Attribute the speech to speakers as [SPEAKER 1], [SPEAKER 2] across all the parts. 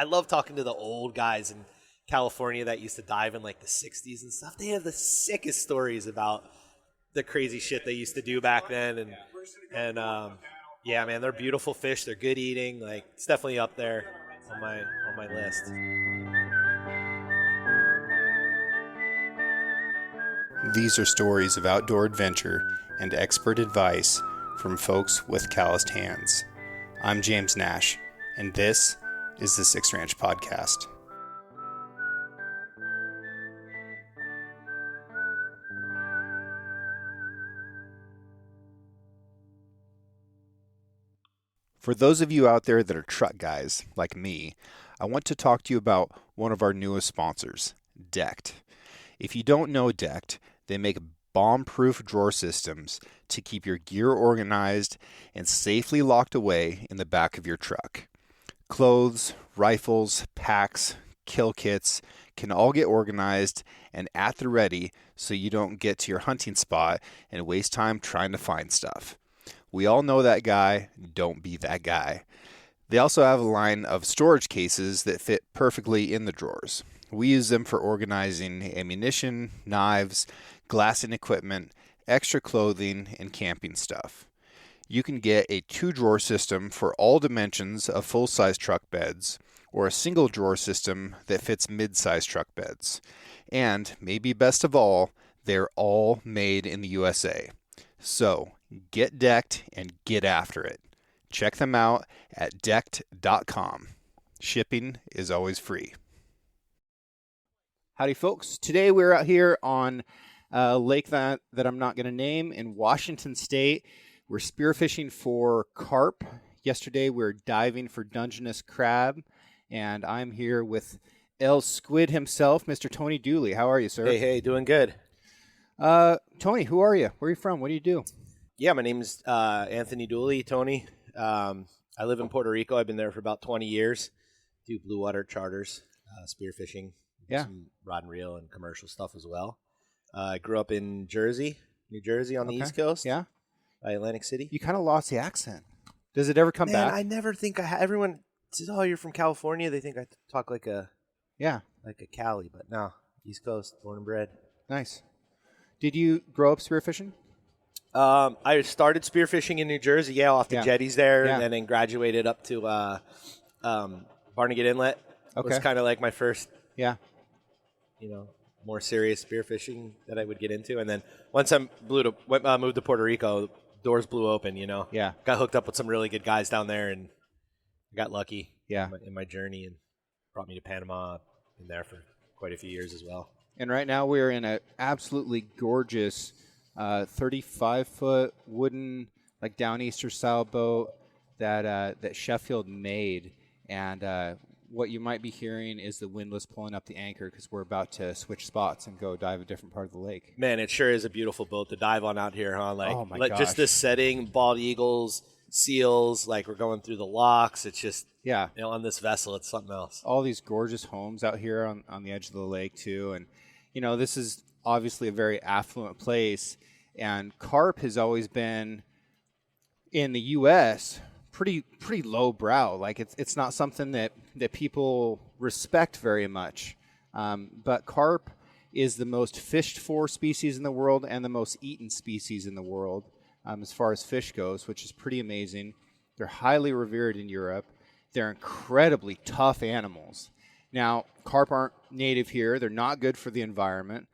[SPEAKER 1] I love talking to the old guys in California that used to dive in like the 60s and stuff. They have the sickest stories about the crazy shit they used to do back then. And yeah, man, they're beautiful fish. They're good eating. Like, it's definitely up there on my list.
[SPEAKER 2] These are stories of outdoor adventure and expert advice from folks with calloused hands. I'm James Nash, and this is the Six Ranch Podcast. For those of you out there that are truck guys like me, I want to talk to you about one of our newest sponsors, Decked. If you don't know Decked, they make bomb-proof drawer systems to keep your gear organized and safely locked away in the back of your truck. Clothes, rifles, packs, kill kits can all get organized and at the ready so you don't get to your hunting spot and waste time trying to find stuff. We all know that guy. Don't be that guy. They also have a line of storage cases that fit perfectly in the drawers. We use them for organizing ammunition, knives, glassing equipment, extra clothing, and camping stuff. You can get a 2-drawer system for all dimensions of full-size truck beds, or a single drawer system that fits mid-size truck beds. And, maybe best of all, they're all made in the USA. So, get decked and get after it. Check them out at decked.com. Shipping is always free. Howdy, folks. Today we're out here on a lake that I'm not going to name in Washington State. We're spearfishing for carp. Yesterday we were diving for Dungeness crab, and I'm here with El Squid himself, Mr. Tony Dooley. How are you, sir?
[SPEAKER 1] Hey, doing good.
[SPEAKER 2] Tony, who are you? Where are you from? What do you do?
[SPEAKER 1] Yeah, my name's Anthony Dooley, Tony. I live in Puerto Rico. I've been there for about 20 years. Do blue water charters, spearfishing, some rod and reel and commercial stuff as well. I grew up in New Jersey on the East Coast.
[SPEAKER 2] Yeah.
[SPEAKER 1] By Atlantic City.
[SPEAKER 2] You kind of lost the accent. Does it ever come back?
[SPEAKER 1] I never think everyone says, "Oh, you're from California." They think I talk like a Cali, but no, East Coast, born and bred.
[SPEAKER 2] Nice. Did you grow up spearfishing?
[SPEAKER 1] I started spearfishing in New Jersey, off the jetties there, and then graduated up to Barnegat Inlet. Okay. Was kind of like my first, more serious spearfishing that I would get into. And then once I moved to Puerto Rico, doors blew open, Got hooked up with some really good guys down there and got lucky in my journey and brought me to Panama. Been there for quite a few years as well.
[SPEAKER 2] And right now we're in an absolutely gorgeous 35-foot wooden, like Downeaster style boat that Sheffield made. And what you might be hearing is the windlass pulling up the anchor because we're about to switch spots and go dive a different part of the lake.
[SPEAKER 1] Man, it sure is a beautiful boat to dive on out here, huh?
[SPEAKER 2] Oh my gosh.
[SPEAKER 1] Just this setting, bald eagles, seals, like we're going through the locks. It's just, on this vessel, it's something else.
[SPEAKER 2] All these gorgeous homes out here on the edge of the lake too. And, this is obviously a very affluent place. And carp has always been, in the U.S., pretty low brow. Like it's not something that people respect very much. But carp is the most fished for species in the world and the most eaten species in the world as far as fish goes, which is pretty amazing. They're highly revered in Europe. They're incredibly tough animals. Now, carp aren't native here. They're not good for the environment.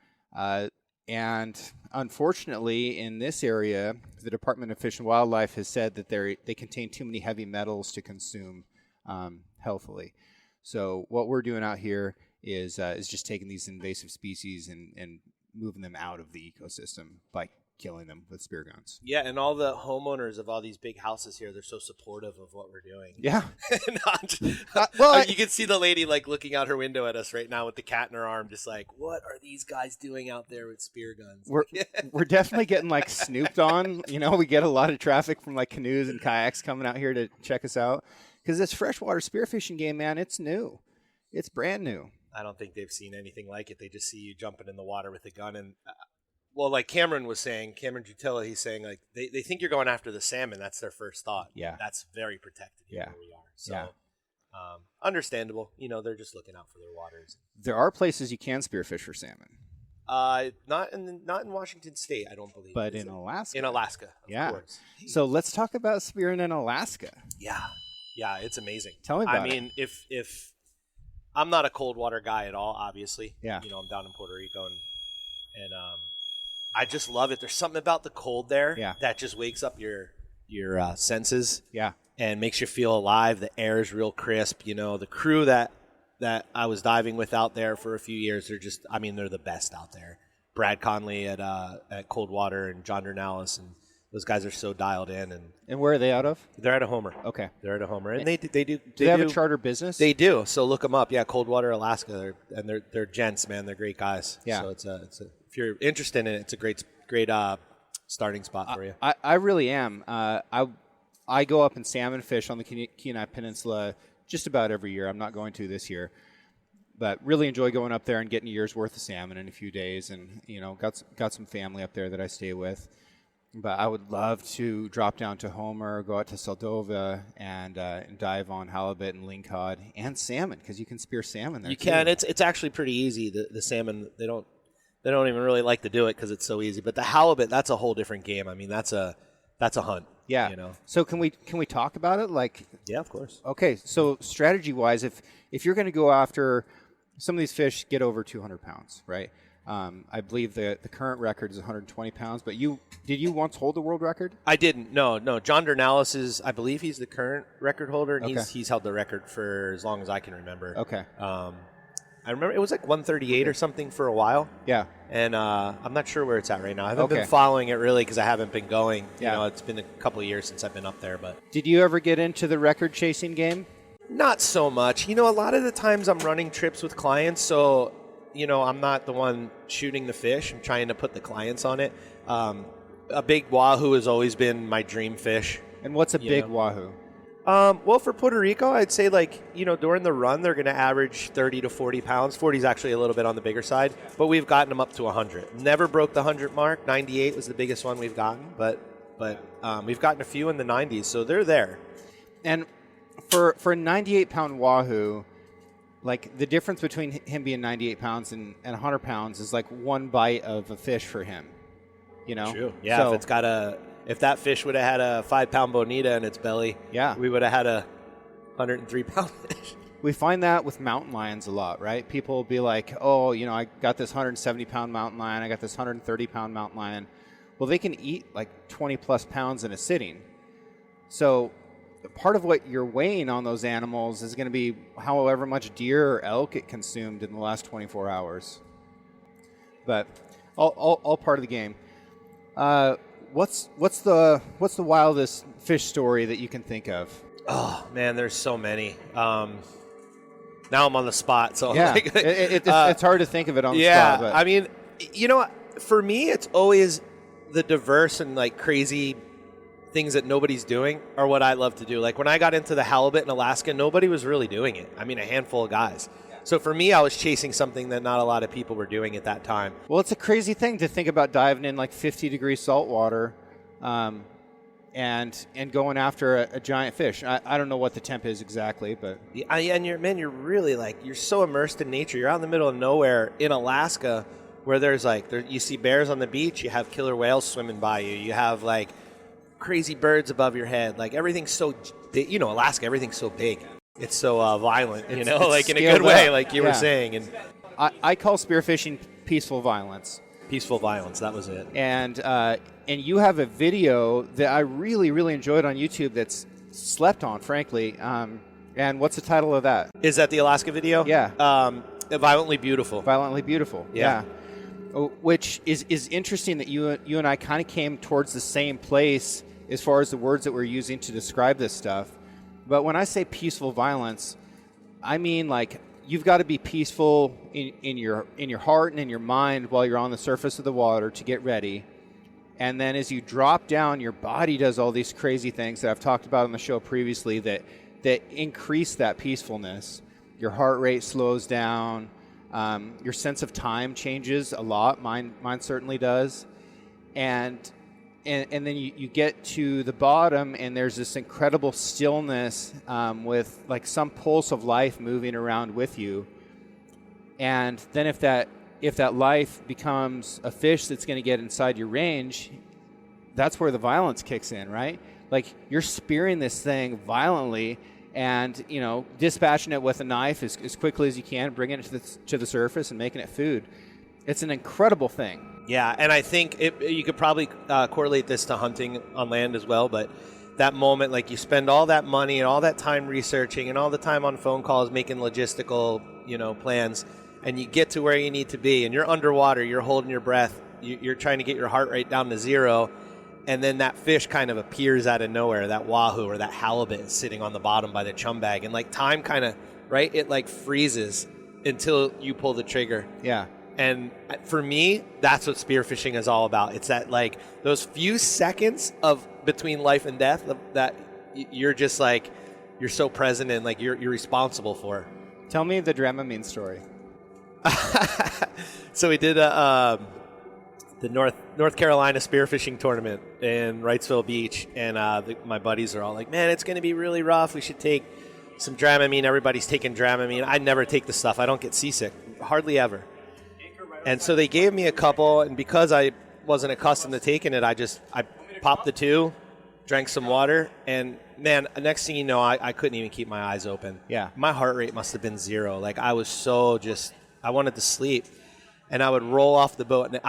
[SPEAKER 2] And unfortunately, in this area, the Department of Fish and Wildlife has said that they contain too many heavy metals to consume healthily. So what we're doing out here is just taking these invasive species and moving them out of the ecosystem by killing them with spear guns.
[SPEAKER 1] Yeah, and all the homeowners of all these big houses here, they're so supportive of what we're doing.
[SPEAKER 2] Yeah.
[SPEAKER 1] You can see the lady like looking out her window at us right now with the cat in her arm, just like, what are these guys doing out there with spear guns?
[SPEAKER 2] We're definitely getting like snooped on. We get a lot of traffic from like canoes and kayaks coming out here to check us out. Because this freshwater spearfishing game, man, it's new. It's brand new.
[SPEAKER 1] I don't think they've seen anything like it. They just see you jumping in the water with a gun. And, like Cameron Jutilla, he's saying, like, they think you're going after the salmon. That's their first thought.
[SPEAKER 2] Yeah.
[SPEAKER 1] That's very protected here where we are. So, Understandable. They're just looking out for their waters.
[SPEAKER 2] There are places you can spearfish for salmon.
[SPEAKER 1] Not in Washington State, I don't believe.
[SPEAKER 2] But in Alaska.
[SPEAKER 1] In Alaska, of course.
[SPEAKER 2] So let's talk about spearing in Alaska.
[SPEAKER 1] Yeah, it's amazing.
[SPEAKER 2] Tell me about it.
[SPEAKER 1] I mean, if I'm not a cold water guy at all, obviously.
[SPEAKER 2] Yeah.
[SPEAKER 1] I'm down in Puerto Rico, and I just love it. There's something about the cold there that just wakes up your senses.
[SPEAKER 2] Yeah.
[SPEAKER 1] And makes you feel alive. The air is real crisp. The crew that I was diving with out there for a few years, they're the best out there. Brad Conley at Coldwater and John Dornalis, and those guys are so dialed in.
[SPEAKER 2] And where are they out of?
[SPEAKER 1] They're at a Homer.
[SPEAKER 2] Okay.
[SPEAKER 1] They're at a Homer. And they do.
[SPEAKER 2] Do they have a charter business?
[SPEAKER 1] They do. So look them up. Yeah, Coldwater, Alaska. They're gents, man. They're great guys.
[SPEAKER 2] Yeah.
[SPEAKER 1] So if you're interested in it, it's a great starting spot for you.
[SPEAKER 2] I really am. I go up and salmon fish on the Kenai Peninsula just about every year. I'm not going to this year, but really enjoy going up there and getting a year's worth of salmon in a few days. And got some family up there that I stay with. But I would love to drop down to Homer, go out to Saldova, and dive on halibut and lingcod and salmon, because you can spear salmon there.
[SPEAKER 1] You can. It's actually pretty easy. The salmon, they don't even really like to do it because it's so easy. But the halibut, that's a whole different game. I mean, that's a hunt.
[SPEAKER 2] Yeah. So can we talk about it?
[SPEAKER 1] Yeah, of course.
[SPEAKER 2] Okay. So strategy wise, if you're going to go after some of these fish, get over 200 pounds, right? I believe the current record is 120 pounds. But did you once hold the world record?
[SPEAKER 1] I didn't. No. John Dornalis I believe he's the current record holder, and he's held the record for as long as I can remember.
[SPEAKER 2] Okay.
[SPEAKER 1] I remember it was like 138 or something for a while.
[SPEAKER 2] Yeah.
[SPEAKER 1] And I'm not sure where it's at right now. I haven't been following it really because I haven't been going. It's been a couple of years since I've been up there. But
[SPEAKER 2] did you ever get into the record chasing game?
[SPEAKER 1] Not so much. A lot of the times I'm running trips with clients, so I'm not the one shooting the fish. I'm trying to put the clients on it. A big Wahoo has always been my dream fish.
[SPEAKER 2] And what's a big Wahoo?
[SPEAKER 1] Well, for Puerto Rico, I'd say during the run, they're going to average 30 to 40 pounds. 40 is actually a little bit on the bigger side, but we've gotten them up to 100. Never broke the 100 mark. 98 was the biggest one we've gotten, but we've gotten a few in the 90s, so they're there.
[SPEAKER 2] And for a 98-pound Wahoo, the difference between him being 98 pounds and 100 pounds is one bite of a fish for him.
[SPEAKER 1] True. Yeah, so, if that fish would have had a 5-pound bonita in its belly, we would have had a 103-pound fish.
[SPEAKER 2] We find that with mountain lions a lot, right? People will be like, oh, I got this 170-pound mountain lion, I got this 130-pound mountain lion. Well, they can eat 20-plus pounds in a sitting. So part of what you're weighing on those animals is going to be however much deer or elk it consumed in the last 24 hours. But all part of the game. What's the wildest fish story that you can think of?
[SPEAKER 1] Oh man, there's so many. Now I'm on the spot, so
[SPEAKER 2] yeah, it's hard to think of it on the spot. But.
[SPEAKER 1] I mean, for me, it's always the diverse and crazy things that nobody's doing are what I love to do. When I got into the halibut in Alaska, nobody was really doing it. I mean, a handful of guys. So for me, I was chasing something that not a lot of people were doing at that time.
[SPEAKER 2] Well, it's a crazy thing to think about diving in 50-degree salt water and going after a giant fish. I don't know what the temp is exactly, but
[SPEAKER 1] and you're really you're so immersed in nature. You're out in the middle of nowhere in Alaska, where there's you see bears on the beach, you have killer whales swimming by you, you have crazy birds above your head. Everything's so Alaska, everything's so big. It's so violent, it's in a good way, like you were saying. And
[SPEAKER 2] I call spearfishing peaceful violence.
[SPEAKER 1] Peaceful violence, that was it.
[SPEAKER 2] And you have a video that I really, really enjoyed on YouTube that's slept on, frankly. And what's the title of that?
[SPEAKER 1] Is that the Alaska video?
[SPEAKER 2] Yeah.
[SPEAKER 1] Violently Beautiful.
[SPEAKER 2] Violently Beautiful, yeah. Which is interesting that you and I kind of came towards the same place as far as the words that we're using to describe this stuff. But when I say peaceful violence, I mean you've got to be peaceful in your heart and in your mind while you're on the surface of the water to get ready. And then as you drop down, your body does all these crazy things that I've talked about on the show previously that increase that peacefulness. Your heart rate slows down. Your sense of time changes a lot. Mine certainly does. And and then you get to the bottom, and there's this incredible stillness with like some pulse of life moving around with you. And then if that life becomes a fish that's going to get inside your range, that's where the violence kicks in, right? Like you're spearing this thing violently, and dispatching it with a knife as quickly as you can, bringing it to the surface and making it food. It's an incredible thing.
[SPEAKER 1] Yeah, and I think you could probably correlate this to hunting on land as well, but that moment, like you spend all that money and all that time researching and all the time on phone calls making logistical, plans, and you get to where you need to be, and you're underwater, you're holding your breath, you're trying to get your heart rate down to zero, and then that fish kind of appears out of nowhere, that wahoo or that halibut is sitting on the bottom by the chum bag, and like time kind of, right, it like freezes until you pull the trigger.
[SPEAKER 2] Yeah.
[SPEAKER 1] And for me, that's what spearfishing is all about. It's that like those few seconds of between life and death that you're just like, you're so present and like you're responsible for.
[SPEAKER 2] Tell me the Dramamine story.
[SPEAKER 1] So we did the North Carolina spearfishing tournament in Wrightsville Beach, and my buddies are all like, man, it's going to be really rough. We should take some Dramamine. Everybody's taking Dramamine. I never take the stuff. I don't get seasick, hardly ever. And so they gave me a couple, and because I wasn't accustomed to taking it, I popped the 2, drank some water, and man, next thing you know, I couldn't even keep my eyes open.
[SPEAKER 2] Yeah.
[SPEAKER 1] My heart rate must have been 0. Like I was so I wanted to sleep. And I would roll off the boat, and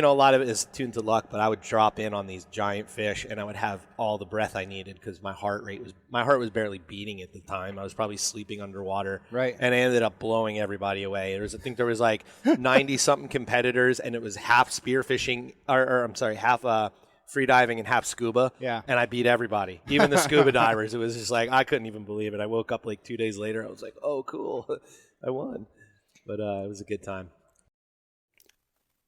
[SPEAKER 1] a lot of it is tuned to luck, but I would drop in on these giant fish, and I would have all the breath I needed because my heart was barely beating at the time. I was probably sleeping underwater,
[SPEAKER 2] right?
[SPEAKER 1] And I ended up blowing everybody away. I think there was like 90 something competitors, and it was half spearfishing, or I'm sorry, half free diving and half scuba.
[SPEAKER 2] Yeah,
[SPEAKER 1] and I beat everybody, even the scuba divers. It was just like I couldn't even believe it. I woke up like 2 days later. I was like, oh, cool, I won. But it was a good time.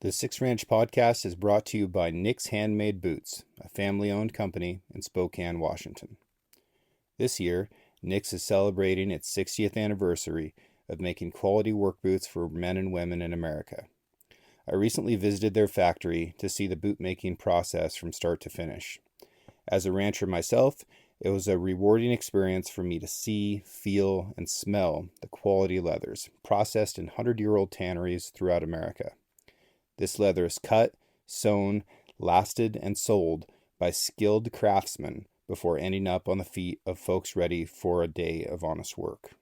[SPEAKER 2] The Six Ranch podcast is brought to you by Nick's Handmade Boots, a family-owned company in Spokane, Washington. This year, Nick's is celebrating its 60th anniversary of making quality work boots for men and women in America. I recently visited their factory to see the boot-making process from start to finish. As a rancher myself, it was a rewarding experience for me to see, feel, and smell the quality leathers processed in 100-year-old tanneries throughout America. This leather is cut, sewn, lasted, and sold by skilled craftsmen before ending up on the feet of folks ready for a day of honest work.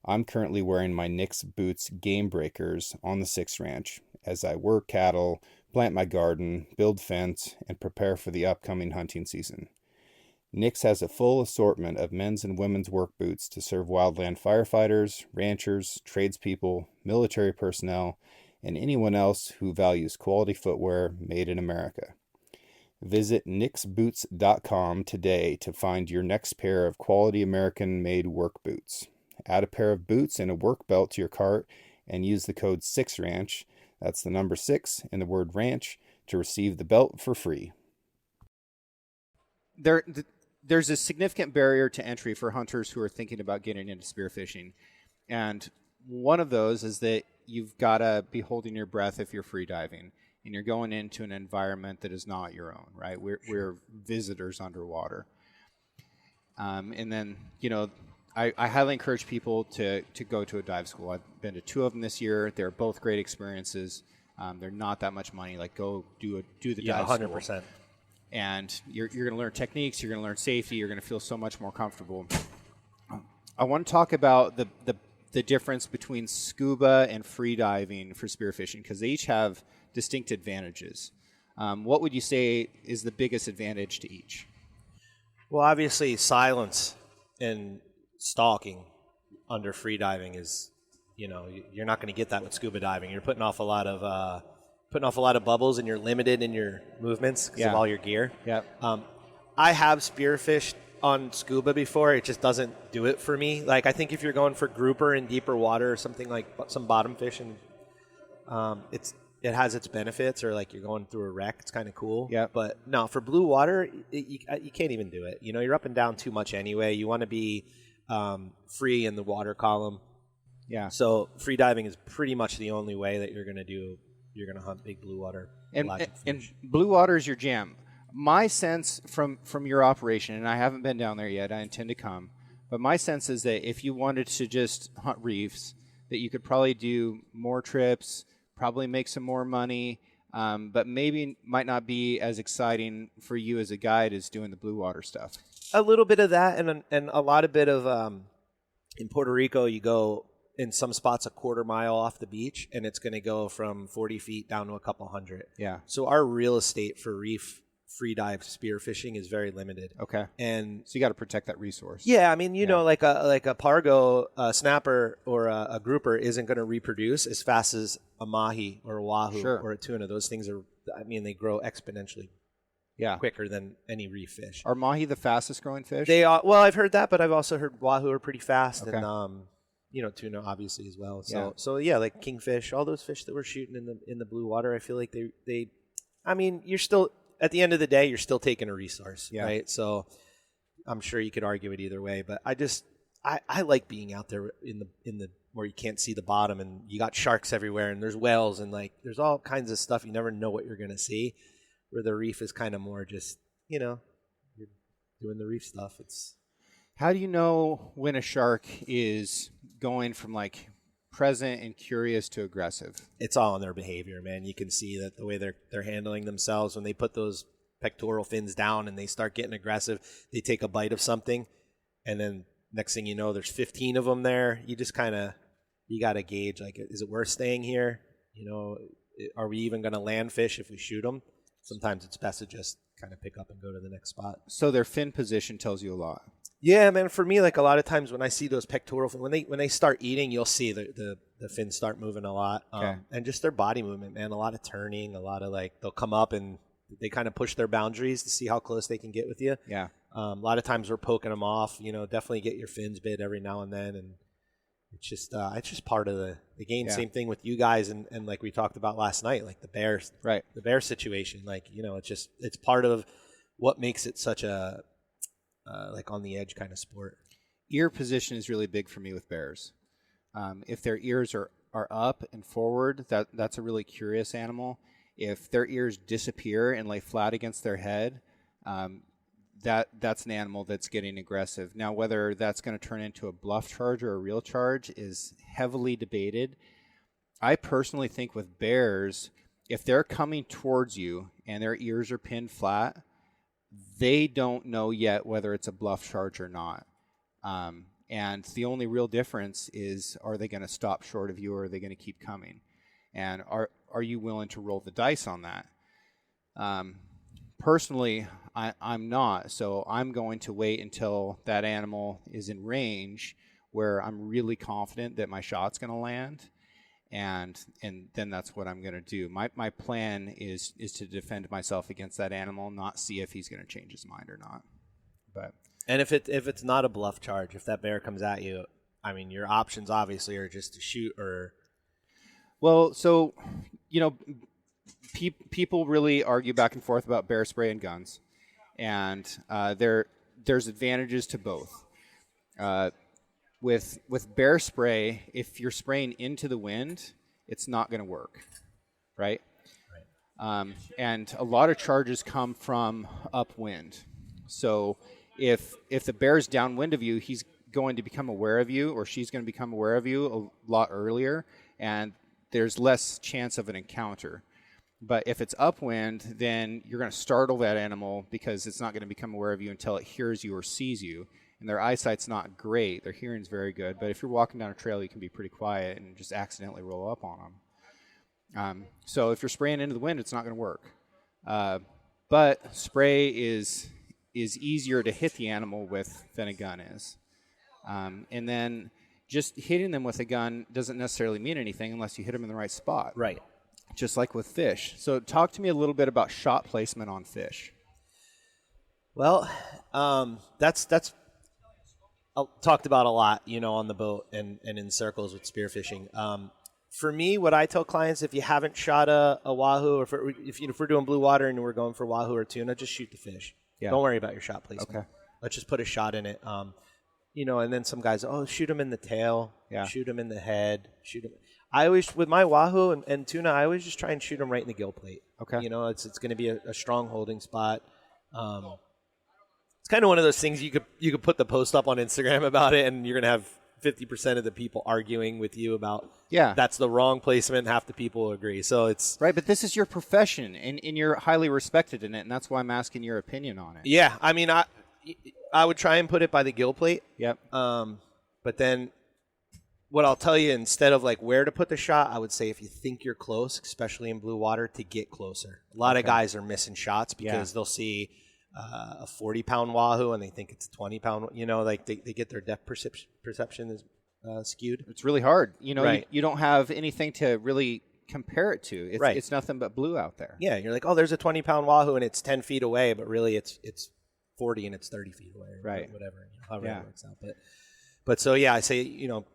[SPEAKER 2] I'm currently wearing my Nick's Boots Game Breakers on the Six Ranch as I work cattle, plant my garden, build fence, and prepare for the upcoming hunting season. Nick's has a full assortment of men's and women's work boots to serve wildland firefighters, ranchers, tradespeople, military personnel, and anyone else who values quality footwear made in America. Visit nicksboots.com today to find your next pair of quality American-made work boots. Add a pair of boots and a work belt to your cart and use the code 6RANCH, that's the number 6 and the word ranch, to receive the belt for free. There's a significant barrier to entry for hunters who are thinking about getting into spearfishing. And one of those is that you've got to be holding your breath if you're free diving, and you're going into an environment that is not your own, right? We're visitors underwater. And then, I highly encourage people to go to a dive school. I've been to 2 of them this year. They're both great experiences. They're not that much money. Like, go do the dive
[SPEAKER 1] 100%.
[SPEAKER 2] school. And you're going to learn techniques. You're going to learn safety. You're going to feel so much more comfortable. I want to talk about the difference between scuba and free diving for spearfishing, because they each have distinct advantages. What would you say is the biggest advantage to each?
[SPEAKER 1] Well, obviously, silence and stalking under free diving is, you're not going to get that with scuba diving. You're putting off a lot of bubbles, and you're limited in your movements because of all your gear.
[SPEAKER 2] Yeah.
[SPEAKER 1] I have spearfished on scuba before. It just doesn't do it for me. Like, I think if you're going for grouper in deeper water or something like some bottom fishing, it has its benefits, or like you're going through a wreck. It's kind of cool.
[SPEAKER 2] Yeah.
[SPEAKER 1] But no, for blue water, you can't even do it. You're up and down too much anyway. You want to be free in the water column.
[SPEAKER 2] Yeah.
[SPEAKER 1] So free diving is pretty much the only way that you're going to hunt big blue water.
[SPEAKER 2] And blue water is your jam. My sense from your operation, and I haven't been down there yet, I intend to come, but my sense is that if you wanted to just hunt reefs, that you could probably do more trips, probably make some more money, but maybe might not be as exciting for you as a guide as doing the blue water stuff.
[SPEAKER 1] A little bit of that, and a lot of bit of in Puerto Rico, you go in some spots a quarter mile off the beach, and it's going to go from 40 feet down to a couple hundred.
[SPEAKER 2] Yeah.
[SPEAKER 1] So our real estate for reef free dive spear fishing is very limited.
[SPEAKER 2] Okay.
[SPEAKER 1] And
[SPEAKER 2] so you got to protect that resource.
[SPEAKER 1] Yeah, I mean, you know, like a pargo, a snapper, or a grouper isn't going to reproduce as fast as a mahi or a wahoo or a tuna. Those things are, I mean, they grow exponentially quicker than any reef fish.
[SPEAKER 2] Are mahi the fastest growing fish?
[SPEAKER 1] They are. Well, I've heard that, but I've also heard wahoo are pretty fast, and you know, tuna obviously as well. So yeah, like kingfish, all those fish that we're shooting in the blue water, I feel like they I mean, you're still, at the end of the day, you're still taking a resource, right? So I'm sure you could argue it either way, but I like being out there in the where you can't see the bottom, and you got sharks everywhere, and there's whales, and like there's all kinds of stuff. You never know what you're gonna see. Where the reef is kind of more just, you know, you're doing the reef stuff. It's
[SPEAKER 2] How do you know when a shark is going from like present and curious to aggressive?
[SPEAKER 1] It's all in their behavior, man. You can see that the way they're handling themselves when they put those pectoral fins down and they start getting aggressive. They take a bite of something, and then next thing you know, there's 15 of them there. You just you got to gauge, like, is it worth staying here? You know, are we even going to land fish if we shoot them? Sometimes it's best to just kind of pick up and go to the next spot.
[SPEAKER 2] So their fin position tells you a lot.
[SPEAKER 1] Yeah, man. For me, like a lot of times when I see those pectoral fins, when they start eating, you'll see the fins start moving a lot, and just their body movement, man. A lot of turning, a lot of like they'll come up and they kind of push their boundaries to see how close they can get with you.
[SPEAKER 2] Yeah.
[SPEAKER 1] A lot of times we're poking them off. You know, definitely get your fins bit every now and then, and it's just part of the game.
[SPEAKER 2] Yeah.
[SPEAKER 1] Same thing with you guys, and like we talked about last night, like the bears,
[SPEAKER 2] right? The
[SPEAKER 1] bear situation, like, you know, it's part of what makes it such a like on the edge kind of sport.
[SPEAKER 2] Ear position is really big for me with bears. If their ears are up and forward, that's a really curious animal. If their ears disappear and lay flat against their head, that's an animal that's getting aggressive. Now, whether that's going to turn into a bluff charge or a real charge is heavily debated. I personally think with bears, if they're coming towards you and their ears are pinned flat, they don't know yet whether it's a bluff charge or not. And the only real difference is, are they going to stop short of you, or are they going to keep coming? And are you willing to roll the dice on that? Personally, I'm not. So I'm going to wait until that animal is in range where I'm really confident that my shot's going to land. And then that's what I'm going to do. My plan is to defend myself against that animal, not see if he's going to change his mind or not.
[SPEAKER 1] And if it's not a bluff charge, if that bear comes at you, I mean, your options obviously are just to shoot or.
[SPEAKER 2] Well, so, you know, people really argue back and forth about bear spray and guns, and there's advantages to both. With bear spray, if you're spraying into the wind, it's not going to work, right? And a lot of charges come from upwind. So if the bear's downwind of you, he's going to become aware of you, or she's going to become aware of you a lot earlier, and there's less chance of an encounter. But if it's upwind, then you're going to startle that animal because it's not going to become aware of you until it hears you or sees you. And their eyesight's not great. Their hearing's very good. But if you're walking down a trail, you can be pretty quiet and just accidentally roll up on them. So if you're spraying into the wind, it's not going to work. But spray is easier to hit the animal with than a gun is. And then just hitting them with a gun doesn't necessarily mean anything unless you hit them in the right spot.
[SPEAKER 1] Right.
[SPEAKER 2] Just like with fish. So talk to me a little bit about shot placement on fish.
[SPEAKER 1] Well, that's talked about a lot, you know, on the boat and in circles with spearfishing. For me, what I tell clients, if you haven't shot a wahoo, or if we're doing blue water and we're going for wahoo or tuna, just shoot the fish. Yeah. Don't worry about your shot placement. Okay. Let's just put a shot in it. You know, and then some guys, shoot them in the tail, shoot them in the head, shoot them. I always, with my wahoo and tuna, I always just try and shoot them right in the gill plate.
[SPEAKER 2] Okay.
[SPEAKER 1] You know, it's going to be a strong holding spot. It's kind of one of those things you could put the post up on Instagram about it, and you're gonna have 50% of the people arguing with you about that's the wrong placement. Half the people agree. So it's
[SPEAKER 2] right. But this is your profession, and you're highly respected in it, and that's why I'm asking your opinion on it.
[SPEAKER 1] Yeah, I mean, I would try and put it by the gill plate.
[SPEAKER 2] Yep.
[SPEAKER 1] But then what I'll tell you, instead of like where to put the shot, I would say if you think you're close, especially in blue water, to get closer. A lot of guys are missing shots because they'll see a 40-pound wahoo and they think it's a 20-pound. You know, like they get their depth perception is skewed.
[SPEAKER 2] It's really hard. You know,
[SPEAKER 1] Right.
[SPEAKER 2] you don't have anything to really compare it to. It's, it's nothing but blue out there.
[SPEAKER 1] Yeah, you're like, oh, there's a 20-pound wahoo and it's 10 feet away, but really it's 40 and it's 30 feet away.
[SPEAKER 2] Right.
[SPEAKER 1] Whatever. However it works out. But so yeah, I say, you know,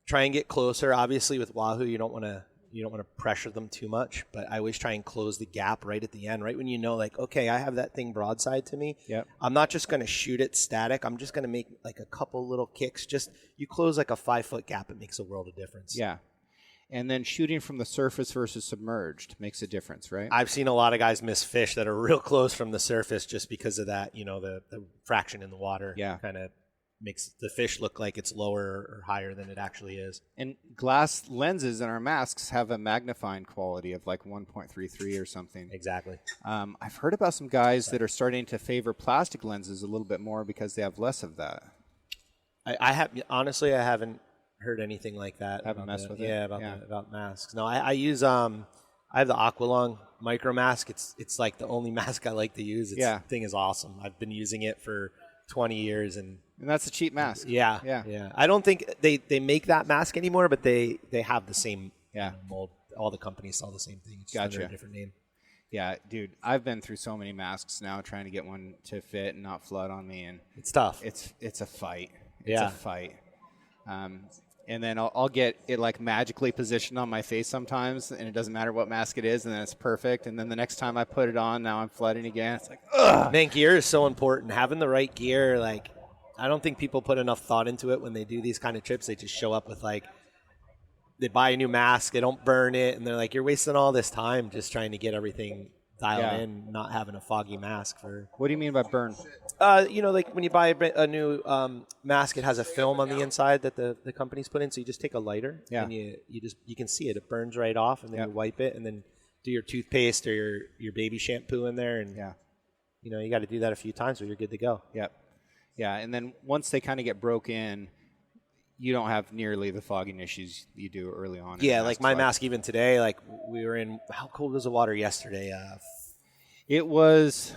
[SPEAKER 1] try and get closer. Obviously, with wahoo, you don't want to pressure them too much. But I always try and close the gap right at the end, right when you know, like, okay, I have that thing broadside to me.
[SPEAKER 2] Yep.
[SPEAKER 1] I'm not just going to shoot it static. I'm just going to make like a couple little kicks. Just you close like a 5-foot gap, it makes a world of difference.
[SPEAKER 2] Yeah. And then shooting from the surface versus submerged makes a difference, right?
[SPEAKER 1] I've seen a lot of guys miss fish that are real close from the surface just because of that. You know, the fraction in the water. Kind of makes the fish look like it's lower or higher than it actually is.
[SPEAKER 2] And glass lenses in our masks have a magnifying quality of like 1.33 or something.
[SPEAKER 1] Exactly.
[SPEAKER 2] I've heard about some guys that are starting to favor plastic lenses a little bit more because they have less of that.
[SPEAKER 1] I honestly haven't heard anything like that.
[SPEAKER 2] Haven't messed with it?
[SPEAKER 1] Yeah, about masks. No, I use I have the Aqualung micro mask. It's like the only mask I like to use. The thing is awesome. I've been using it for 20 years and
[SPEAKER 2] that's a cheap mask.
[SPEAKER 1] Yeah. I don't think they make that mask anymore, but they have the same mold. All the companies sell the same thing. It's just under a different name.
[SPEAKER 2] Yeah, dude, I've been through so many masks now trying to get one to fit and not flood on me, and
[SPEAKER 1] it's tough.
[SPEAKER 2] It's a fight. It's a fight. And then I'll get it like magically positioned on my face sometimes, and it doesn't matter what mask it is, and then it's perfect. And then the next time I put it on, now I'm flooding again. It's like, ugh.
[SPEAKER 1] Man, gear is so important. Having the right gear, like, I don't think people put enough thought into it when they do these kind of trips. They just show up with like, they buy a new mask, they don't burn it, and they're like, you're wasting all this time just trying to get everything dialed in, not having a foggy mask for.
[SPEAKER 2] What do you mean by burn?
[SPEAKER 1] You know, like when you buy a new mask, it has a film on the inside that the company's put in. So you just take a lighter and you can see it. It burns right off, and then you wipe it, and then do your toothpaste or your baby shampoo in there, and you know, you got to do that a few times, or you're good to go.
[SPEAKER 2] Yep. Yeah, and then once they kind of get broke in, you don't have nearly the fogging issues you do early on.
[SPEAKER 1] Yeah, like my mask even today, like we were in, how cold was the water yesterday?
[SPEAKER 2] It was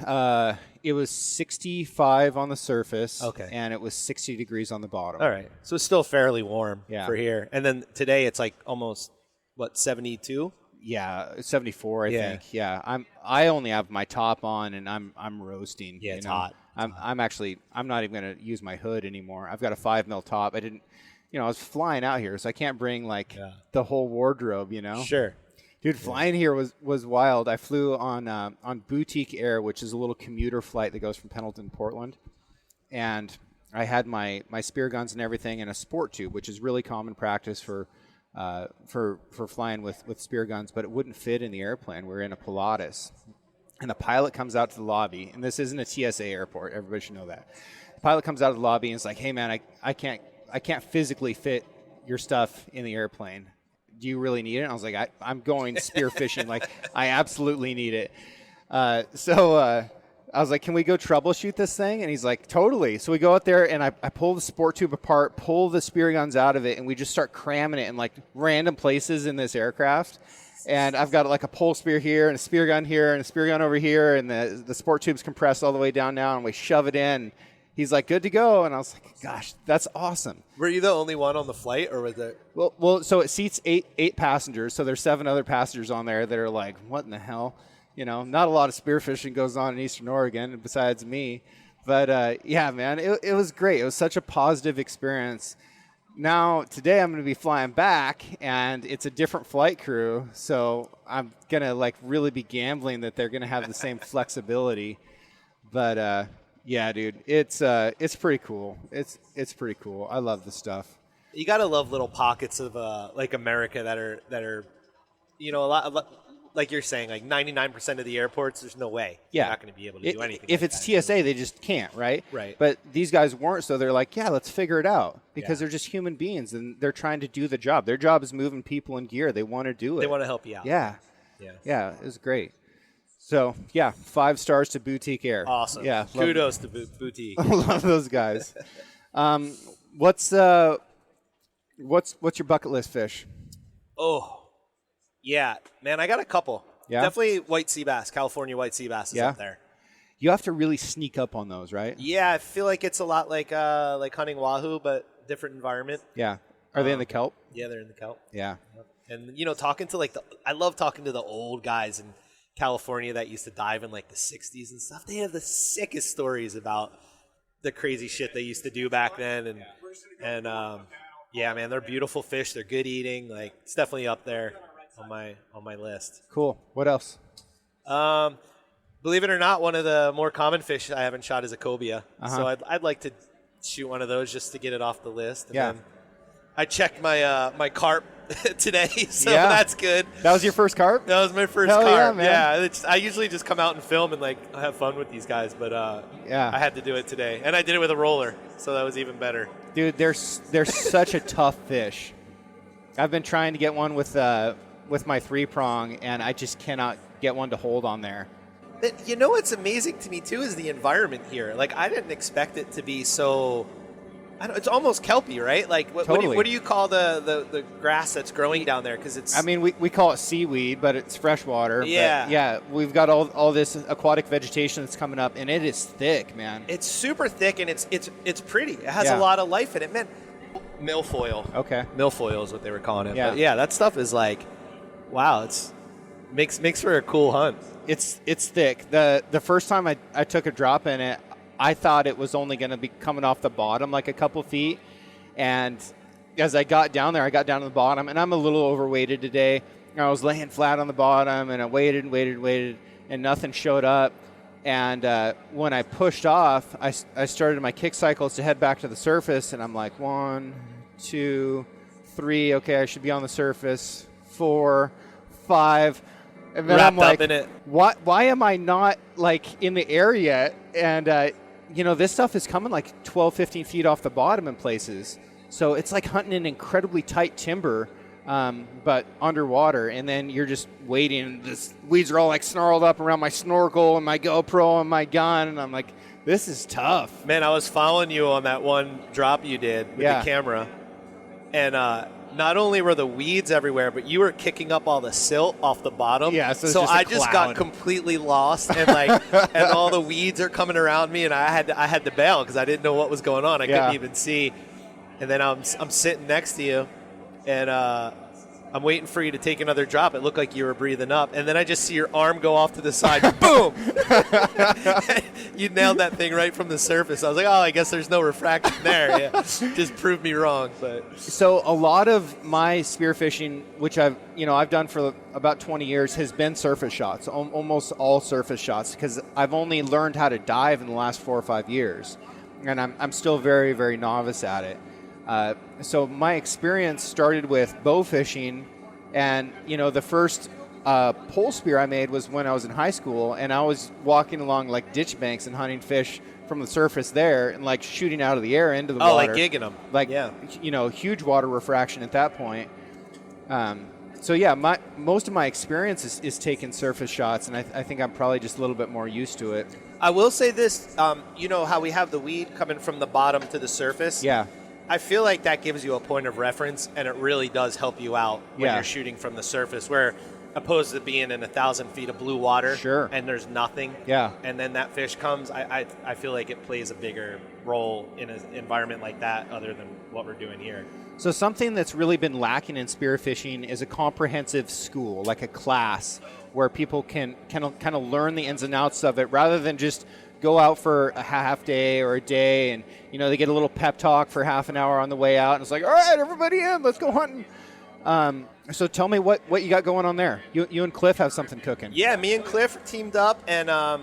[SPEAKER 2] 65 on the surface, and it was 60 degrees on the bottom.
[SPEAKER 1] All right, so it's still fairly warm for here. And then today it's like almost, 72?
[SPEAKER 2] Yeah, 74, I think. Yeah, I only have my top on, and I'm roasting.
[SPEAKER 1] Yeah, it's hot.
[SPEAKER 2] I'm not even going to use my hood anymore. I've got a 5 mil top. I didn't, I was flying out here, so I can't bring like the whole wardrobe,
[SPEAKER 1] Sure.
[SPEAKER 2] Dude, flying here was wild. I flew on Boutique Air, which is a little commuter flight that goes from Pendleton to Portland, and I had my spear guns and everything in a sport tube, which is really common practice for flying with spear guns, but it wouldn't fit in the airplane. We're in a Pilatus, and the pilot comes out to the lobby, and this isn't a TSA airport. Everybody should know that. The pilot comes out of the lobby and is like, "Hey, man, I can't physically fit your stuff in the airplane. Do you really need it?" And I was like, I'm going spearfishing. Like, I absolutely need it. So I was like, "Can we go troubleshoot this thing?" And he's like, "Totally." So we go out there, and I pull the sport tube apart, pull the spear guns out of it, and we just start cramming it in like random places in this aircraft. And I've got like a pole spear here and a spear gun here and a spear gun over here, and the sport tube's compressed all the way down now, and we shove it in. He's like, "Good to go." And I was like, gosh, that's awesome.
[SPEAKER 1] Were you the only one on the flight, or was it?
[SPEAKER 2] Well, so it seats eight passengers. So there's 7 other passengers on there that are like, what in the hell? Not a lot of spearfishing goes on in Eastern Oregon besides me. But, yeah, man, it was great. It was such a positive experience. Now, today I'm going to be flying back, and it's a different flight crew. So I'm going to, like, really be gambling that they're going to have the same flexibility. But, yeah, dude, it's pretty cool. It's pretty cool. I love the stuff. You
[SPEAKER 1] gotta love little pockets of like America that are a lot. like you're saying, like 99% of the airports, there's no way you're not going to be able to do anything.
[SPEAKER 2] If
[SPEAKER 1] like
[SPEAKER 2] it's
[SPEAKER 1] that.
[SPEAKER 2] TSA, they just can't, right?
[SPEAKER 1] Right.
[SPEAKER 2] But these guys weren't, so they're like, yeah, let's figure it out because they're just human beings and they're trying to do the job. Their job is moving people and gear. They want to do it.
[SPEAKER 1] They want to help you out.
[SPEAKER 2] Yeah.
[SPEAKER 1] Yeah.
[SPEAKER 2] Yeah, it was great. So, yeah, 5 stars to Boutique Air.
[SPEAKER 1] Awesome.
[SPEAKER 2] Yeah.
[SPEAKER 1] Kudos to Boutique.
[SPEAKER 2] I love those guys. What's your bucket list fish?
[SPEAKER 1] Oh, yeah. Man, I got a couple.
[SPEAKER 2] Yeah?
[SPEAKER 1] Definitely white sea bass. California white sea bass is up there.
[SPEAKER 2] You have to really sneak up on those, right?
[SPEAKER 1] Yeah, I feel like it's a lot like hunting Wahoo, but different environment.
[SPEAKER 2] Yeah. Are they in the kelp?
[SPEAKER 1] Yeah, they're in the kelp.
[SPEAKER 2] Yeah.
[SPEAKER 1] And, talking to I love talking to the old guys in California that used to dive in like the 60s and stuff. They have the sickest stories about the crazy shit they used to do back then. And yeah, man, they're beautiful fish. They're good eating. Like, it's definitely up there on my list.
[SPEAKER 2] Cool. What else?
[SPEAKER 1] Believe it or not, one of the more common fish I haven't shot is a cobia. So I'd like to shoot one of those just to get it off the list. And then I checked my carp today, so that's good.
[SPEAKER 2] That was your first carp?
[SPEAKER 1] That was my first
[SPEAKER 2] Hell
[SPEAKER 1] carp.
[SPEAKER 2] Yeah, man.
[SPEAKER 1] I usually just come out and film and like have fun with these guys, but I had to do it today, and I did it with a roller, so that was even better.
[SPEAKER 2] Dude, they're such a tough fish. I've been trying to get one with my 3-prong, and I just cannot get one to hold on there.
[SPEAKER 1] But what's amazing to me too is the environment here. Like, I didn't expect it to be so. It's almost kelpy, right? Like, what do you call the grass that's growing down there? Because it's.
[SPEAKER 2] I mean, we call it seaweed, but it's freshwater.
[SPEAKER 1] Yeah.
[SPEAKER 2] But yeah, we've got all this aquatic vegetation that's coming up, and it is thick, man.
[SPEAKER 1] It's super thick, and it's pretty. It has a lot of life in it, man. Milfoil.
[SPEAKER 2] Okay.
[SPEAKER 1] Milfoil is what they were calling it.
[SPEAKER 2] Yeah.
[SPEAKER 1] But yeah, that stuff is like, wow, it's makes for a cool hunt.
[SPEAKER 2] It's thick. The first time I took a drop in it, I thought it was only going to be coming off the bottom like a couple feet. And as I got down there, I got down to the bottom, and I'm a little overweighted today. I was laying flat on the bottom, and I waited, and nothing showed up. And when I pushed off, I started my kick cycles to head back to the surface, and I'm like, 1, 2, 3, okay, I should be on the surface, 4, 5. And then I'm like, why am I not like in the area? And this stuff is coming like 12, 15 feet off the bottom in places. So it's like hunting in incredibly tight timber, but underwater. And then you're just waiting. And the weeds are all like snarled up around my snorkel and my GoPro and my gun. And I'm like, this is tough.
[SPEAKER 1] Man, I was following you on that one drop you did with the camera. And not only were the weeds everywhere, but you were kicking up all the silt off the bottom.
[SPEAKER 2] Yeah, so
[SPEAKER 1] I just got completely lost, and and all the weeds are coming around me, and I had to bail because I didn't know what was going on. I couldn't even see. And then I'm sitting next to you, and I'm waiting for you to take another drop. It looked like you were breathing up, and then I just see your arm go off to the side. Boom! You nailed that thing right from the surface. I was like, oh, I guess there's no refraction there. Yeah, just proved me wrong. But
[SPEAKER 2] so a lot of my spearfishing, which I've done for about 20 years, has been surface shots. Almost all surface shots, because I've only learned how to dive in the last 4 or 5 years, and I'm still very, very novice at it. So my experience started with bow fishing, and the first pole spear I made was when I was in high school, and I was walking along like ditch banks and hunting fish from the surface there and like shooting out of the air into the water.
[SPEAKER 1] Oh, like gigging them.
[SPEAKER 2] Like, huge water refraction at that point. So yeah, most of my experience is taking surface shots, and I think I'm probably just a little bit more used to it.
[SPEAKER 1] I will say this, how we have the weed coming from the bottom to the surface?
[SPEAKER 2] Yeah.
[SPEAKER 1] I feel like that gives you a point of reference, and it really does help you out when you're shooting from the surface, where opposed to being in 1,000 feet of blue water and there's nothing, and then that fish comes, I feel like it plays a bigger role in an environment like that other than what we're doing here.
[SPEAKER 2] So something that's really been lacking in spearfishing is a comprehensive school, like a class, where people can kind of learn the ins and outs of it rather than just go out for a half day or a day, and they get a little pep talk for half an hour on the way out, and it's like, all right, everybody in, let's go hunting. So tell me what you got going on there. You and Cliff have something cooking.
[SPEAKER 1] Yeah, me and Cliff are teamed up, and I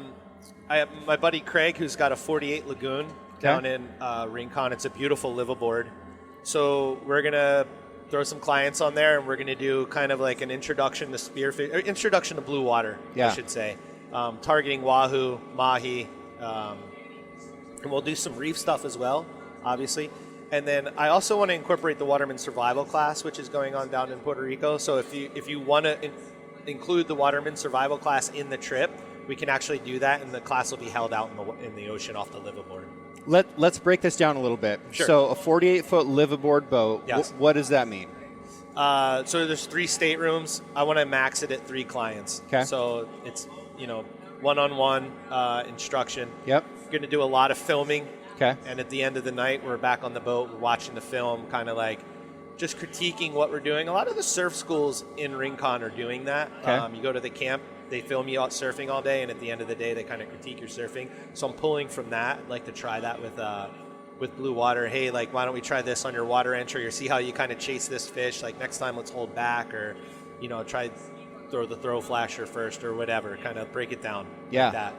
[SPEAKER 1] have my buddy Craig, who's got a 48 Lagoon down in Rincon. It's a beautiful liveaboard. So we're gonna throw some clients on there, and we're going to do kind of like an introduction to spearfish, or introduction to blue water, I should say, targeting wahoo, mahi, and we'll do some reef stuff as well, obviously. And then I also want to incorporate the waterman survival class, which is going on down in Puerto Rico. So if you want to include the waterman survival class in the trip, we can actually do that, and the class will be held out in the ocean off the liveaboard.
[SPEAKER 2] Let's break this down a little bit.
[SPEAKER 1] Sure.
[SPEAKER 2] So a 48-foot liveaboard boat,
[SPEAKER 1] yes.
[SPEAKER 2] What does that mean?
[SPEAKER 1] So there's 3 staterooms. I want to max it at 3 clients.
[SPEAKER 2] Okay.
[SPEAKER 1] So it's, one-on-one instruction.
[SPEAKER 2] Yep.
[SPEAKER 1] We're going to do a lot of filming.
[SPEAKER 2] Okay.
[SPEAKER 1] And at the end of the night, we're back on the boat. We're watching the film, kind of like just critiquing what we're doing. A lot of the surf schools in Rincon are doing that.
[SPEAKER 2] Okay.
[SPEAKER 1] You go to the camp, they film you out surfing all day, and at the end of the day, they kind of critique your surfing. So I'm pulling from that. I'd like to try that with blue water. Hey, like, why don't we try this on your water entry, or see how you kind of chase this fish? Like, next time, let's hold back, or, try throw the throw flasher first, or whatever. Kind of break it down like that.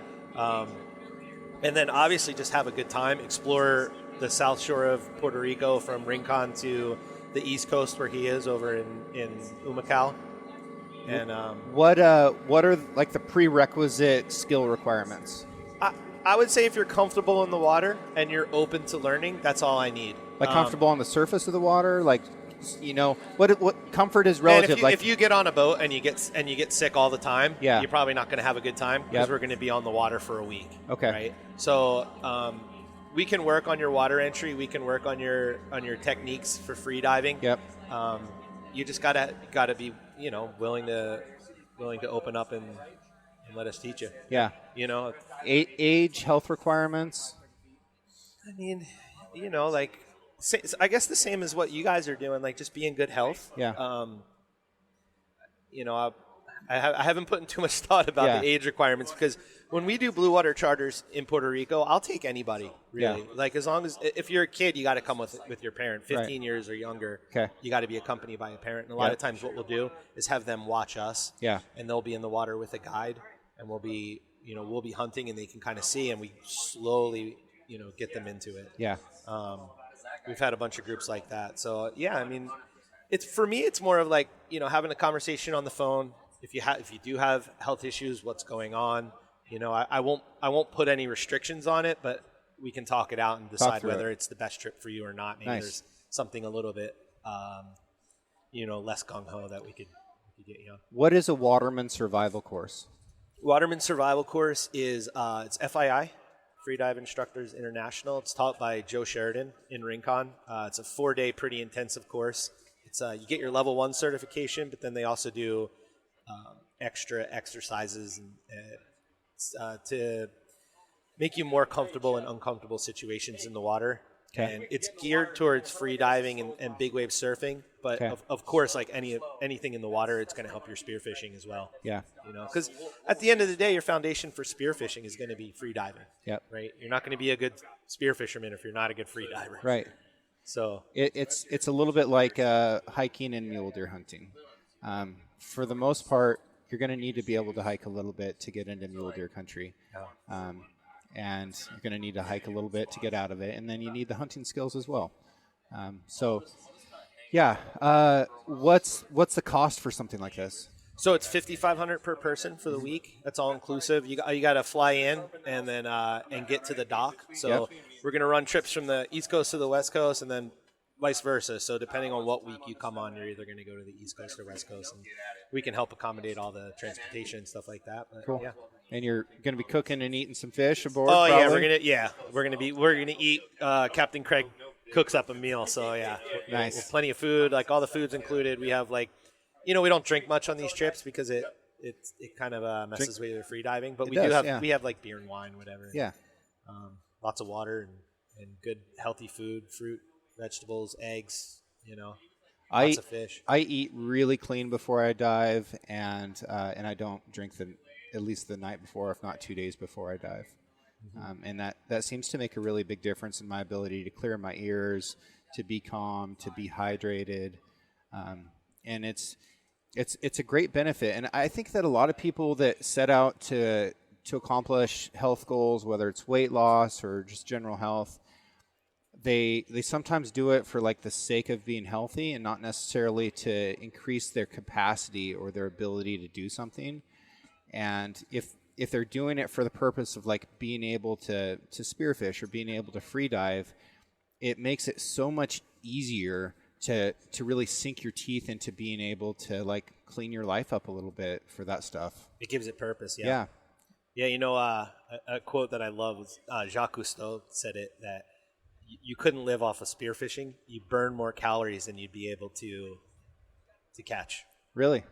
[SPEAKER 1] And then obviously just have a good time, explore the south shore of Puerto Rico from Rincon to the east coast where he is over in Humacao. And
[SPEAKER 2] what are like the prerequisite skill requirements?
[SPEAKER 1] I would say if you're comfortable in the water and you're open to learning, that's all I need.
[SPEAKER 2] Like comfortable on the surface of the water, like what comfort is relative.
[SPEAKER 1] If you get on a boat and you get sick all the time,
[SPEAKER 2] you're
[SPEAKER 1] probably not going to have a good time because we're going to be on the water for a week.
[SPEAKER 2] Okay.
[SPEAKER 1] Right. So we can work on your water entry. We can work on your techniques for free diving.
[SPEAKER 2] Yep.
[SPEAKER 1] You just gotta be willing to open up and let us teach you.
[SPEAKER 2] Yeah. Age, health requirements.
[SPEAKER 1] I mean, like. I guess the same as what you guys are doing, like just be in good health.
[SPEAKER 2] Yeah.
[SPEAKER 1] I haven't put in too much thought about the age requirements, because when we do blue water charters in Puerto Rico, I'll take anybody, really.
[SPEAKER 2] Yeah.
[SPEAKER 1] Like, as long as, if you're a kid, you got to come with your parent. 15 years or younger, you got to be accompanied by a parent. And a lot of times what we'll do is have them watch us.
[SPEAKER 2] Yeah.
[SPEAKER 1] And they'll be in the water with a guide, and we'll be hunting, and they can kind of see, and we slowly, get them into it.
[SPEAKER 2] Yeah.
[SPEAKER 1] We've had a bunch of groups like that. So, I mean, for me, it's more of like, having a conversation on the phone. If you do have health issues, what's going on? I won't put any restrictions on it, but we can talk it out and decide whether it's the best trip for you or not. Maybe there's something a little bit, less gung-ho that we could get you on.
[SPEAKER 2] What is a waterman survival course?
[SPEAKER 1] Waterman survival course is it's FII. Freedive Instructors International. It's taught by Joe Sheridan in Rincon. It's a 4-day, pretty intensive course. It's you get your level 1 certification, but then they also do extra exercises to make you more comfortable in uncomfortable situations in the water. Okay. And it's geared towards free diving and big wave surfing, but of course, like anything in the water, it's going to help your spearfishing as well.
[SPEAKER 2] Yeah.
[SPEAKER 1] Because at the end of the day, your foundation for spearfishing is going to be free diving.
[SPEAKER 2] Yep.
[SPEAKER 1] Right. You're not going to be a good spearfisherman if you're not a good free diver.
[SPEAKER 2] Right.
[SPEAKER 1] So
[SPEAKER 2] it's a little bit like hiking and mule deer hunting. For the most part, you're going to need to be able to hike a little bit to get into mule deer country. Yeah. And you're going to need to hike a little bit to get out of it, and then you need the hunting skills as well. What's the cost for something like this?
[SPEAKER 1] So it's $5,500 per person for the week. That's all inclusive. You got to fly in and then and get to the dock. So we're going to run trips from the East Coast to the West Coast, and then vice versa. So depending on what week you come on, you're either going to go to the East Coast or West Coast, and we can help accommodate all the transportation and stuff like that. But,
[SPEAKER 2] cool. Yeah. And you're going to be cooking and eating some fish aboard.
[SPEAKER 1] Oh
[SPEAKER 2] probably?
[SPEAKER 1] we're gonna eat. Captain Craig cooks up a meal, so
[SPEAKER 2] nice.
[SPEAKER 1] We'll plenty of food, like all the food's included. We have we don't drink much on these trips because it kind of messes with your free diving, but we have like beer and wine, whatever.
[SPEAKER 2] Yeah.
[SPEAKER 1] Lots of water and good healthy food, fruit, vegetables, eggs. Lots of fish.
[SPEAKER 2] I eat really clean before I dive, and I don't drink at least the night before, if not 2 days before I dive. Mm-hmm. And that seems to make a really big difference in my ability to clear my ears, to be calm, to be hydrated. And it's a great benefit. And I think that a lot of people that set out to accomplish health goals, whether it's weight loss or just general health, they sometimes do it for like the sake of being healthy and not necessarily to increase their capacity or their ability to do something. And if they're doing it for the purpose of like being able to spearfish or being able to free dive, it makes it so much easier to really sink your teeth into being able to like clean your life up a little bit for that stuff.
[SPEAKER 1] It gives it purpose.
[SPEAKER 2] Yeah.
[SPEAKER 1] Yeah, you know, a quote that I love was Jacques Cousteau said it, that you couldn't live off of spearfishing. You burn more calories than you'd be able to catch.
[SPEAKER 2] Really?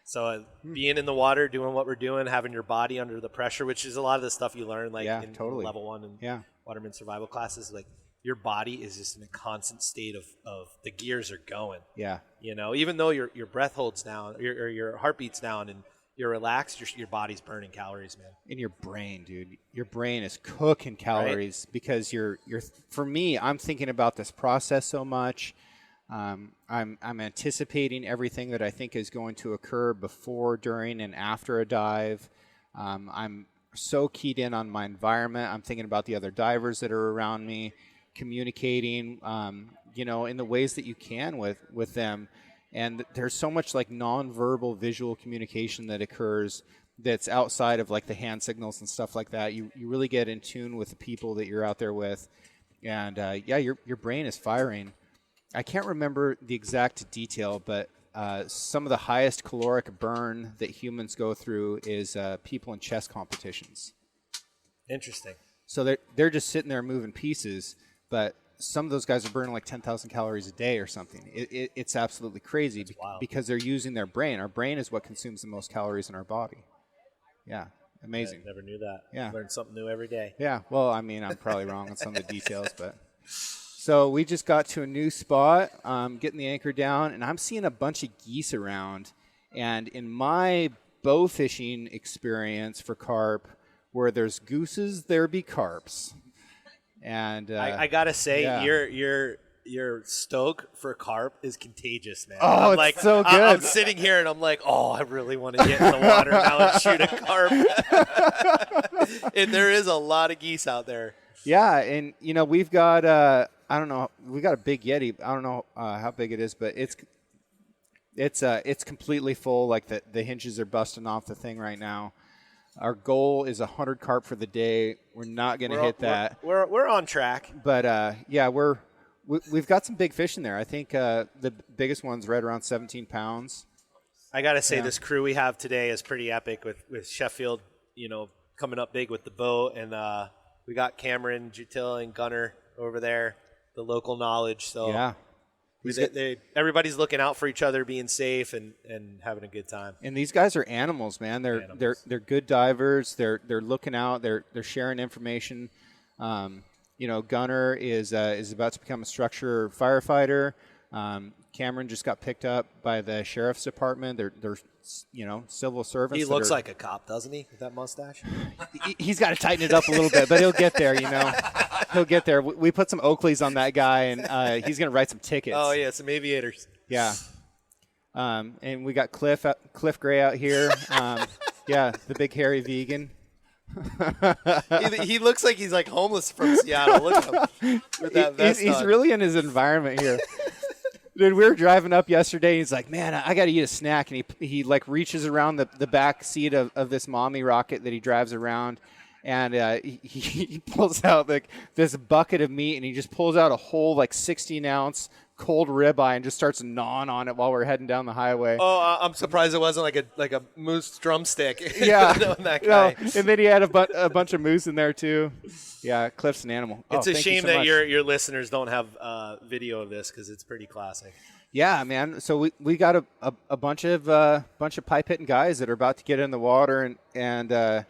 [SPEAKER 1] So being in the water, doing what we're doing, having your body under the pressure, which is a lot of the stuff you learn like in level 1 and waterman survival classes, like your body is just in a constant state of the gears are going.
[SPEAKER 2] Yeah.
[SPEAKER 1] You know, even though your breath holds down or your heart beats down and you're relaxed, your body's burning calories, man.
[SPEAKER 2] In your brain, dude. Your brain is cooking calories because you're. For me, I'm thinking about this process so much. I'm anticipating everything that I think is going to occur before, during, and after a dive. I'm so keyed in on my environment. I'm thinking about the other divers that are around me, communicating, in the ways that you can with them. And there's so much like nonverbal visual communication that occurs that's outside of like the hand signals and stuff like that. You really get in tune with the people that you're out there with. And your brain is firing. I can't remember the exact detail, but some of the highest caloric burn that humans go through is people in chess competitions.
[SPEAKER 1] Interesting.
[SPEAKER 2] So they're just sitting there moving pieces, but some of those guys are burning like 10,000 calories a day or something. It's absolutely crazy because they're using their brain. Our brain is what consumes the most calories in our body. Yeah, amazing.
[SPEAKER 1] I never knew that.
[SPEAKER 2] Yeah.
[SPEAKER 1] Learn something new every day.
[SPEAKER 2] Yeah, well, I mean, I'm probably wrong on some of the details, but... So we just got to a new spot, getting the anchor down, and I'm seeing a bunch of geese around. And in my bow fishing experience for carp, where there's gooses, there be carps. And
[SPEAKER 1] I gotta say, your stoke for carp is contagious, man.
[SPEAKER 2] Oh,
[SPEAKER 1] I'm
[SPEAKER 2] it's so good.
[SPEAKER 1] I'm sitting here and I'm like, oh, I really want to get in the water now and shoot a carp. And there is a lot of geese out there.
[SPEAKER 2] Yeah, and we've got I don't know, we got a big Yeti. I don't know how big it is, but it's completely full. Like the hinges are busting off the thing right now. Our goal is 100 carp for the day. We're not going to hit that.
[SPEAKER 1] We're on track.
[SPEAKER 2] But we've got some big fish in there. I think the biggest one's right around 17 pounds.
[SPEAKER 1] I got to say, this crew we have today is pretty epic with Sheffield, coming up big with the boat. And we got Cameron, Jutil, and Gunner over there, the local knowledge. So
[SPEAKER 2] yeah.
[SPEAKER 1] Everybody's looking out for each other, being safe and having a good time.
[SPEAKER 2] And these guys are animals, man. They're good divers. They're looking out. They're sharing information. Gunner is about to become a structure firefighter. Cameron just got picked up by the sheriff's department. They're civil servants.
[SPEAKER 1] He looks like a cop, doesn't he, with that mustache?
[SPEAKER 2] He's got to tighten it up a little bit, but he'll get there. He'll get there. We put some Oakleys on that guy, and he's going to write some tickets.
[SPEAKER 1] Oh yeah, some aviators.
[SPEAKER 2] Yeah. And we got Cliff Gray out here. The big hairy vegan.
[SPEAKER 1] He looks like he's like homeless from Seattle. Look at him with that vest
[SPEAKER 2] he's
[SPEAKER 1] on.
[SPEAKER 2] really in his environment here. Dude, we were driving up yesterday, and he's like, man, I got to eat a snack. And he like reaches around the back seat of this mommy rocket that he drives around, and he pulls out like this bucket of meat, and he just pulls out a whole like 16-ounce cold ribeye and just starts gnawing on it while we're heading down the highway.
[SPEAKER 1] Oh, I'm surprised it wasn't like a moose drumstick.
[SPEAKER 2] Yeah.
[SPEAKER 1] That guy.
[SPEAKER 2] And then he had a bunch of moose in there too. Yeah, Cliff's an animal.
[SPEAKER 1] It's a shame that your listeners don't have video of this because it's pretty classic.
[SPEAKER 2] Yeah, man. So we got a bunch of pipe hitting guys that are about to get in the water and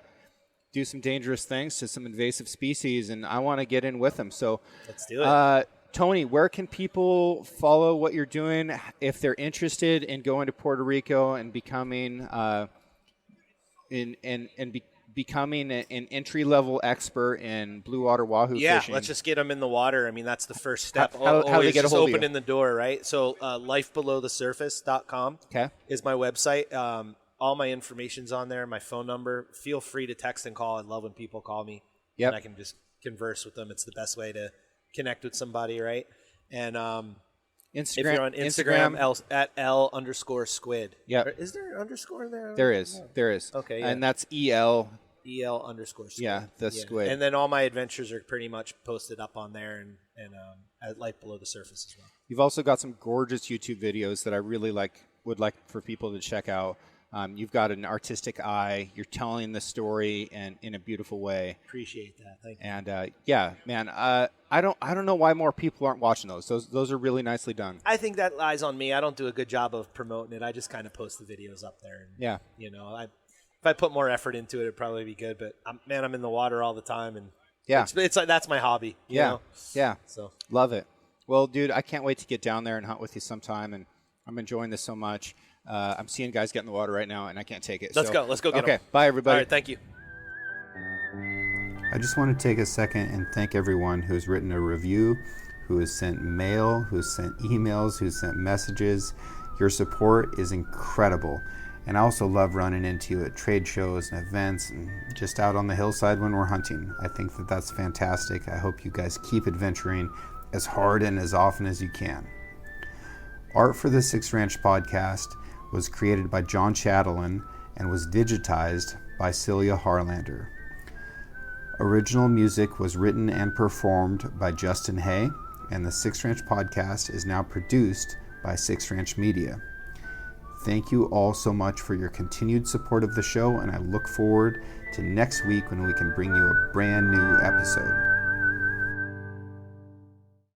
[SPEAKER 2] do some dangerous things to some invasive species, and I want to get in with them. So
[SPEAKER 1] let's do it.
[SPEAKER 2] Tony, where can people follow what you're doing if they're interested in going to Puerto Rico and becoming becoming an entry-level expert in blue water wahoo fishing?
[SPEAKER 1] Yeah, let's just get them in the water. I mean, that's the first step.
[SPEAKER 2] How do they get a hold of you?
[SPEAKER 1] Opening the door, right? So lifebelowthesurface.com is my website. All my information's on there, my phone number. Feel free to text and call. I love when people call me.
[SPEAKER 2] Yep.
[SPEAKER 1] And I can just converse with them. It's the best way to connect with somebody, right? And
[SPEAKER 2] Instagram,
[SPEAKER 1] if you're on Instagram, at @L_Squid.
[SPEAKER 2] Yeah.
[SPEAKER 1] Is there an underscore in there?
[SPEAKER 2] There is. There is.
[SPEAKER 1] Okay, yeah.
[SPEAKER 2] And that's EL.
[SPEAKER 1] EL_Squid.
[SPEAKER 2] Yeah, the Squid.
[SPEAKER 1] And then all my adventures are pretty much posted up on there and at Light Below the Surface as well.
[SPEAKER 2] You've also got some gorgeous YouTube videos that I really would like for people to check out. You've got an artistic eye. You're telling the story and in a beautiful way.
[SPEAKER 1] Appreciate that. Thank you.
[SPEAKER 2] And yeah, man, I don't know why more people aren't watching those. Those are really nicely done.
[SPEAKER 1] I think that lies on me. I don't do a good job of promoting it. I just kind of post the videos up there. And,
[SPEAKER 2] yeah.
[SPEAKER 1] You know, if I put more effort into it, it'd probably be good. But I'm in the water all the time, and
[SPEAKER 2] yeah,
[SPEAKER 1] it's like that's my hobby. You know?
[SPEAKER 2] Yeah.
[SPEAKER 1] So
[SPEAKER 2] love it. Well, dude, I can't wait to get down there and hunt with you sometime, and I'm enjoying this so much. I'm seeing guys get in the water right now, and I can't take it.
[SPEAKER 1] Let's go get them.
[SPEAKER 2] Okay, bye, everybody.
[SPEAKER 1] All right, thank you.
[SPEAKER 2] I just want to take a second and thank everyone who's written a review, who has sent mail, who's sent emails, who's sent messages. Your support is incredible. And I also love running into you at trade shows and events and just out on the hillside when we're hunting. I think that that's fantastic. I hope you guys keep adventuring as hard and as often as you can. Art for the Six Ranch podcast was created by John Chatelain and was digitized by Celia Harlander. Original music was written and performed by Justin Hay, and the Six Ranch podcast is now produced by Six Ranch Media. Thank you all so much for your continued support of the show, and I look forward to next week when we can bring you a brand new episode.